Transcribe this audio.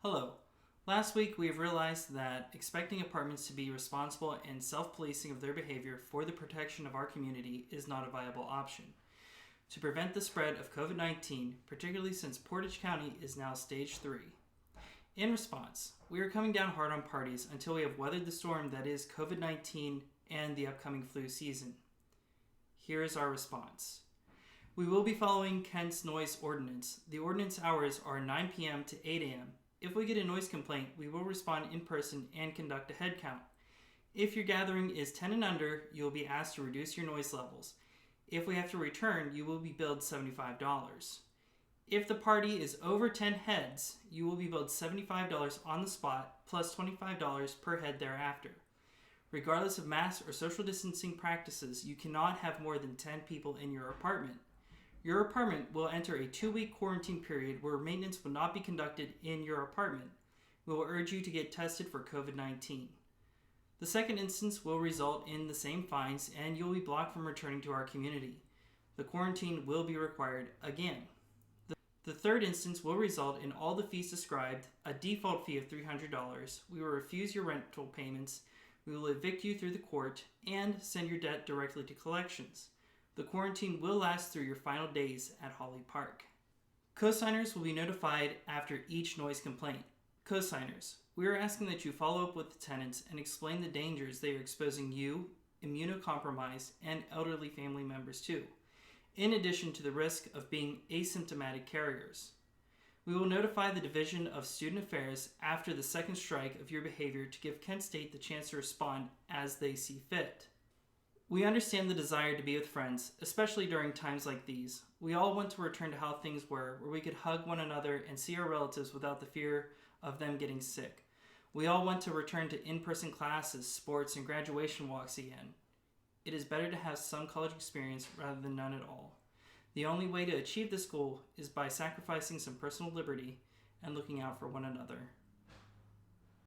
Hello. Last week we have realized that expecting apartments to be responsible and self-policing of their behavior for the protection of our community is not a viable option. To prevent the spread of COVID-19, particularly since Portage County is now stage 3. In response, we are coming down hard on parties until we have weathered the storm that is COVID-19 and the upcoming flu season. Here is our response. We will be following Kent's noise ordinance. The ordinance hours are 9 p.m. to 8 a.m. If we get a noise complaint, we will respond in person and conduct a head count. If your gathering is 10 and under, you will be asked to reduce your noise levels. If we have to return, you will be billed $75. If the party is over 10 heads, you will be billed $75 on the spot plus $25 per head thereafter. Regardless of mask or social distancing practices, you cannot have more than 10 people in your apartment. Your apartment will enter a 2-week quarantine period where maintenance will not be conducted in your apartment. We will urge you to get tested for COVID-19. The second instance will result in the same fines and you'll be blocked from returning to our community. The quarantine will be required again. The third instance will result in all the fees described, a default fee of $300. We will refuse your rental payments. We will evict you through the court and send your debt directly to collections. The quarantine will last through your final days at Holly Park. Co-signers will be notified after each noise complaint. Co-signers, we are asking that you follow up with the tenants and explain the dangers they are exposing you, immunocompromised, and elderly family members to, in addition to the risk of being asymptomatic carriers. We will notify the Division of Student Affairs after the second strike of your behavior to give Kent State the chance to respond as they see fit. We understand the desire to be with friends, especially during times like these. We all want to return to how things were, where we could hug one another and see our relatives without the fear of them getting sick. We all want to return to in-person classes, sports, and graduation walks again. It is better to have some college experience rather than none at all. The only way to achieve this goal is by sacrificing some personal liberty and looking out for one another.